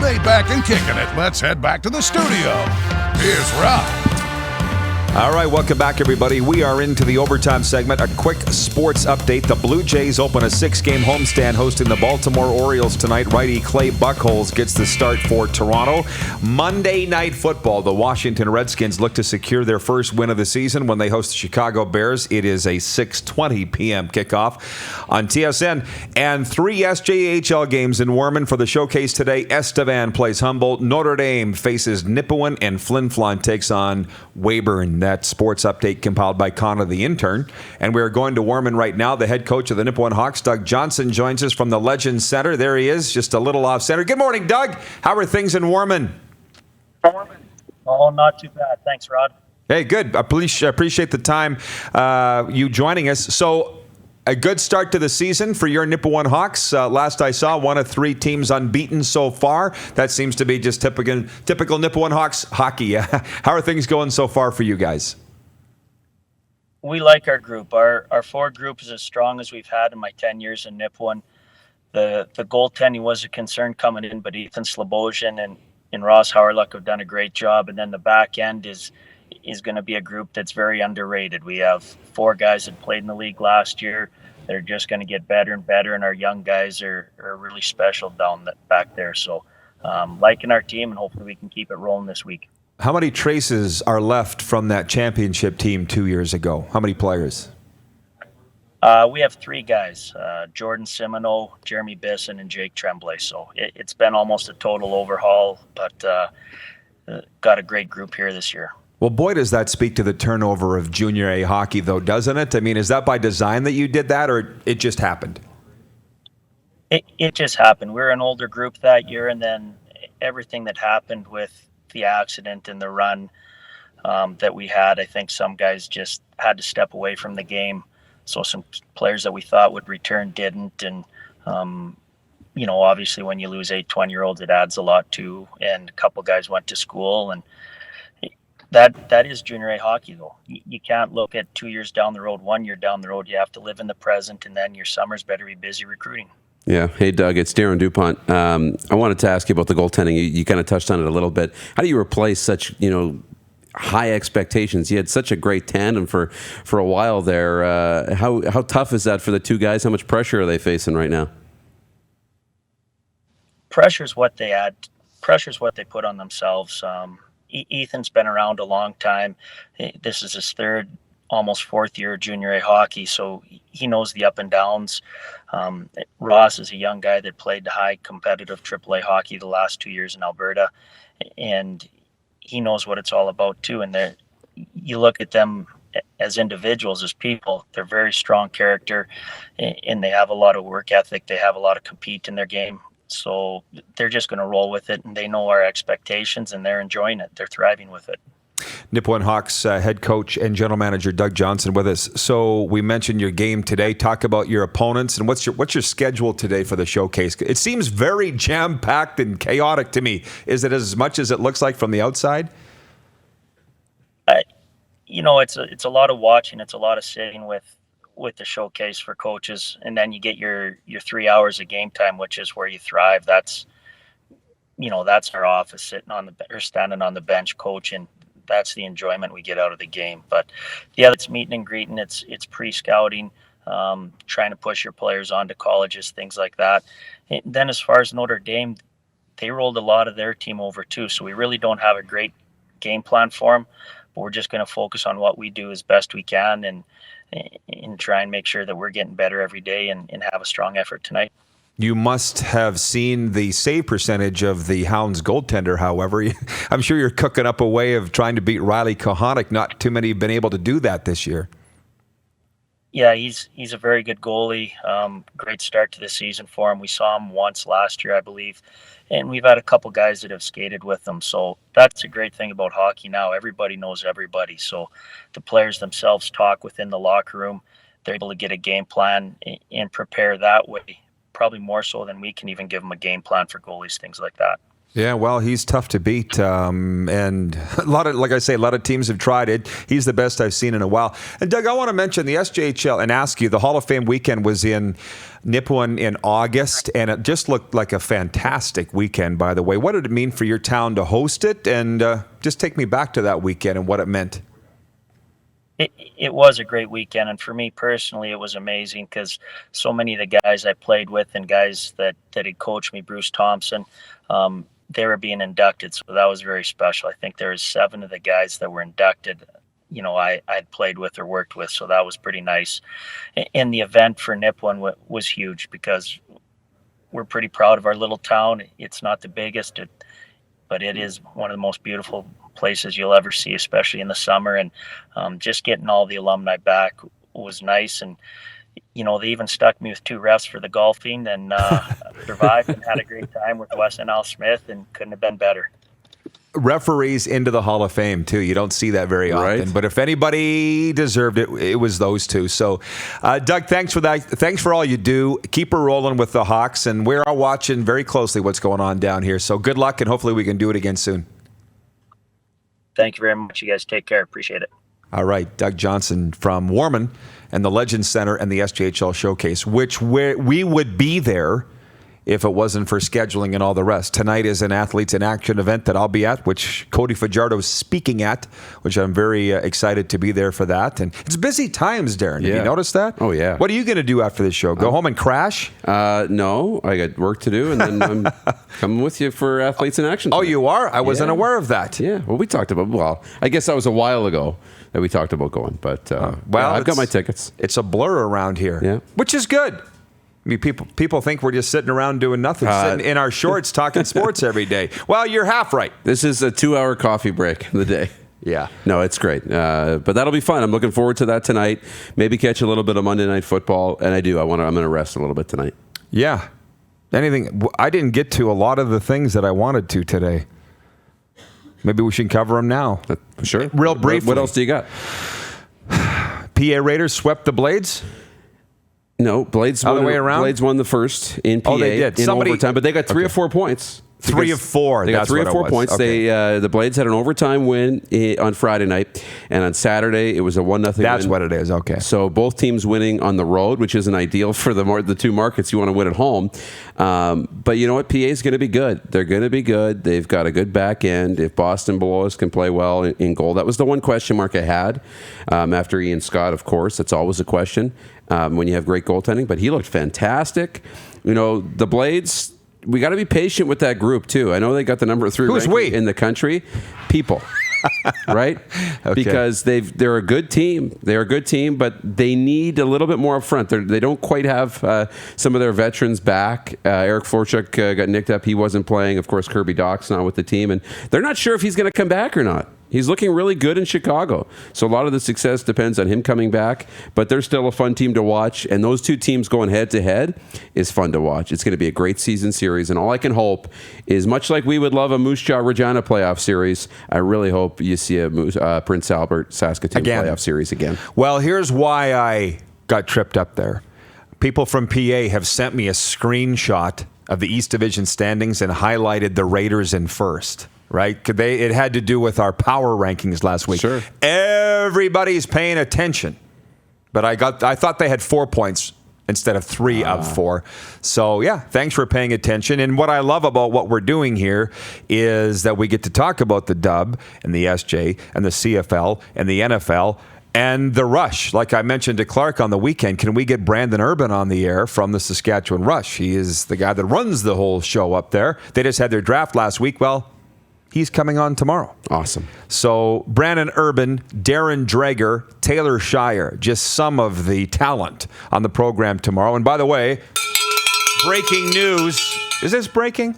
Laid back and kicking it. Let's head back to the studio. Here's Rob. All right, welcome back, everybody. We are into the overtime segment. A quick sports update. The Blue Jays open a 6-game homestand hosting the Baltimore Orioles tonight. Righty Clay Buchholz gets the start for Toronto. Monday Night Football. The Washington Redskins look to secure their first win of the season when they host the Chicago Bears. It is a 6:20 p.m. kickoff on TSN. And 3 SJHL games in Warman for the showcase today. Estevan plays Humboldt. Notre Dame faces Nipawin, and Flin Flon takes on Weyburn. That sports update compiled by Connor the intern. And we're going to Warman right now. The head coach of the Nipawin Hawks, Doug Johnson, joins us from the Legends Center. There he is, just a little off center. Good morning, Doug. How are things in Warman? Oh, not too bad. Thanks, Rod. Hey, good. I appreciate the time you joining us. So, a good start to the season for your Nipawin Hawks. Last I saw, 1 of 3 teams unbeaten so far. That seems to be just typical Nipawin Hawks hockey. How are things going so far for you guys? We like our group. Our forward group is as strong as we've had in my 10 years in Nipawin. The goaltending was a concern coming in, but Ethan Slobosian and Ross Howerluck have done a great job. And then the back end is going to be a group that's very underrated. We have 4 guys that played in the league last year. They're just going to get better and better, and our young guys are really special back there. So liking our team, and hopefully we can keep it rolling this week. How many traces are left from that championship team 2 years ago? How many players? We have 3 guys, Jordan Simoneau, Jeremy Bisson, and Jake Tremblay. So it's been almost a total overhaul, but got a great group here this year. Well, boy, does that speak to the turnover of junior A hockey, though, doesn't it? I mean, is that by design that you did that, or it just happened? It just happened. We were an older group that year, and then everything that happened with the accident and the run that we had, I think some guys just had to step away from the game. So some players that we thought would return didn't. And, obviously when you lose 8 20-year-olds, it adds a lot too. And a couple guys went to school, and that is junior A hockey, though. You can't look at 2 years down the road, 1 year down the road. You have to live in the present, and then your summers better be busy recruiting. Yeah. Hey, Doug, it's Darren DuPont. I wanted to ask you about the goaltending. You kind of touched on it a little bit. How do you replace such, high expectations? You had such a great tandem for a while there. How tough is that for the 2 guys? How much pressure are they facing right now? Pressure's what they add. Pressure's what they put on themselves. Ethan's been around a long time. This is his 3rd, almost 4th year of junior A hockey, so he knows the up and downs. Ross is a young guy that played high competitive AAA hockey the last 2 years in Alberta, and he knows what it's all about too. And you look at them as individuals, as people, they're very strong character, and they have a lot of work ethic. They have a lot of compete in their game. So they're just going to roll with it, and they know our expectations, and they're enjoying it. They're thriving with it. Nipawin Hawks head coach and general manager Doug Johnson with us. So we mentioned your game today. Talk about your opponents, and what's your schedule today for the showcase? It seems very jam-packed and chaotic to me. Is it as much as it looks like from the outside? It's a lot of watching. It's a lot of sitting with the showcase for coaches, and then you get your 3 hours of game time, which is where you thrive. That's our office, standing on the bench coaching. That's the enjoyment we get out of the game. But yeah, it's meeting and greeting. It's pre-scouting, trying to push your players onto colleges, things like that. And then as far as Notre Dame, they rolled a lot of their team over too. So we really don't have a great game plan for them, but we're just going to focus on what we do as best we can and try and make sure that we're getting better every day and have a strong effort tonight. You must have seen the save percentage of the Hounds goaltender, however. I'm sure you're cooking up a way of trying to beat Riley Kohanek. Not too many have been able to do that this year. Yeah, he's a very good goalie. Great start to the season for him. We saw him once last year, I believe. And we've had a couple guys that have skated with him. So that's a great thing about hockey now. Everybody knows everybody. So the players themselves talk within the locker room. They're able to get a game plan and prepare that way, probably more so than we can even give them a game plan for goalies, things like that. Yeah, well, he's tough to beat, and a lot of teams have tried it. He's the best I've seen in a while. And Doug, I want to mention the SJHL and ask you, the Hall of Fame weekend was in Nipawin in August, and it just looked like a fantastic weekend, by the way. What did it mean for your town to host it? And just take me back to that weekend and what it meant. It was a great weekend, and for me personally, it was amazing because so many of the guys I played with and guys that had coached me, Bruce Thompson, they were being inducted, so that was very special. I think there was 7 of the guys that were inducted, I'd played with or worked with, so that was pretty nice. And the event for Nipawin was huge because we're pretty proud of our little town. It's not the biggest, but it is one of the most beautiful places you'll ever see, especially in the summer. And just getting all the alumni back was nice. And they even stuck me with 2 refs for the golfing, and survived and had a great time with Wes and Al Smith, and couldn't have been better. Referees into the Hall of Fame, too. You don't see that very often. Right. But if anybody deserved it, it was those 2. So, Doug, thanks for that. Thanks for all you do. Keep her rolling with the Hawks, and we're watching very closely what's going on down here. So good luck, and hopefully we can do it again soon. Thank you very much. You guys take care. Appreciate it. All right, Doug Johnson from Warman and the Legends Center and the SJHL Showcase, we would be there if it wasn't for scheduling and all the rest. Tonight is an Athletes in Action event that I'll be at, which Cody Fajardo is speaking at, which I'm very excited to be there for that. And it's busy times, Darren. Have you noticed that? Oh, yeah. What are you going to do after this show? Go home and crash? No, I got work to do, and then I'm coming with you for Athletes in Action tonight. Oh, you are? I wasn't aware of that. Yeah, well, we talked about, I guess that was a while ago that we talked about going, but I've got my tickets. It's a blur around here, which is good. I mean, people think we're just sitting around doing nothing, sitting in our shorts talking sports every day. Well, you're half right. This is a 2-hour coffee break of the day. Yeah. No, it's great. But that'll be fun. I'm looking forward to that tonight. Maybe catch a little bit of Monday Night Football, and I'm going to rest a little bit tonight. Yeah. I didn't get to a lot of the things that I wanted to today. Maybe we should cover them now. Sure. Real briefly. What else do you got? PA Raiders swept the Blades. No, Blades Other way around? Blades won the first in PA. Oh, they did. In overtime, but they got 3 or 4 points. 3 of 4. They got 3 or 4 points. Okay. The Blades had an overtime win on Friday night, and on Saturday it was a 1-0 win. That's what it is. Okay. So both teams winning on the road, which isn't ideal for the 2 markets you want to win at home. But you know what? PA is going to be good. They're going to be good. They've got a good back end. If Boston below us can play well in goal, that was the one question mark I had after Ian Scott. Of course, that's always a question when you have great goaltending. But he looked fantastic. The Blades. We got to be patient with that group too. I know they got the number 3 ranking in the country. People, right? Okay. Because they're a good team. They're a good team, but they need a little bit more up front. They don't quite have some of their veterans back. Eric Florchuk got nicked up. He wasn't playing. Of course, Kirby Dock's not with the team, and they're not sure if he's going to come back or not. He's looking really good in Chicago. So a lot of the success depends on him coming back, but they're still a fun team to watch. And those 2 teams going head-to-head is fun to watch. It's going to be a great season series. And all I can hope is, much like we would love a Moose Jaw Regina playoff series, I really hope you see a Prince Albert Saskatoon playoff series again. Well, here's why I got tripped up there. People from PA have sent me a screenshot of the East Division standings and highlighted the Raiders in first. Right? It had to do with our power rankings last week. Sure. Everybody's paying attention. But I thought they had 4 points instead of 3 of 4. So, yeah, thanks for paying attention. And what I love about what we're doing here is that we get to talk about the Dub and the SJ and the CFL and the NFL and the Rush. Like I mentioned to Clark on the weekend, can we get Brandon Urban on the air from the Saskatchewan Rush? He is the guy that runs the whole show up there. They just had their draft last week. Well, he's coming on tomorrow. Awesome. So Brandon Urban, Darren Drager, Taylor Shire, just some of the talent on the program tomorrow. And by the way, breaking news. Is this breaking?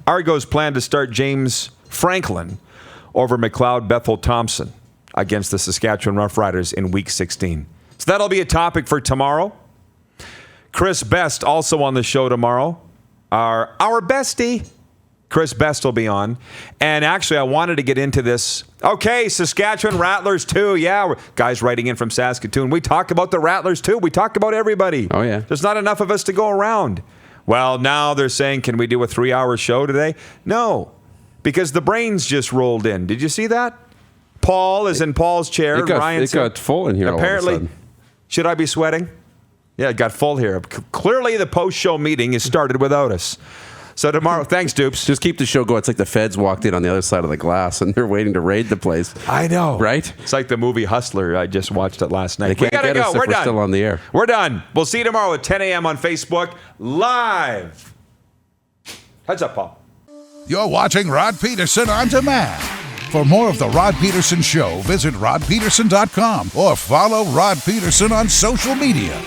Argos plan to start James Franklin over McLeod Bethel Thompson against the Saskatchewan Roughriders in Week 16. So that'll be a topic for tomorrow. Chris Best also on the show tomorrow. Our bestie. Chris Best will be on. And actually, I wanted to get into this. Okay, Saskatchewan Rattlers too. Yeah, guys writing in from Saskatoon. We talk about the Rattlers too. We talk about everybody. Oh, yeah. There's not enough of us to go around. Well, now they're saying, can we do a 3-hour show today? No, because the brains just rolled in. Did you see that? Paul is in Paul's chair. It Ryan got full in here apparently, all of a sudden. Should I be sweating? Yeah, it got full here. Clearly, the post-show meeting has started without us. So tomorrow, thanks, Dupes. Just keep the show going. It's like the feds walked in on the other side of the glass and they're waiting to raid the place. I know. Right? It's like the movie Hustler. I just watched it last night. They can't get us if we're still on the air. We're done. We'll see you tomorrow at 10 a.m. on Facebook, live. Heads up, Paul. You're watching Rod Pedersen On Demand. For more of The Rod Pedersen Show, visit rodpedersen.com or follow Rod Pedersen on social media.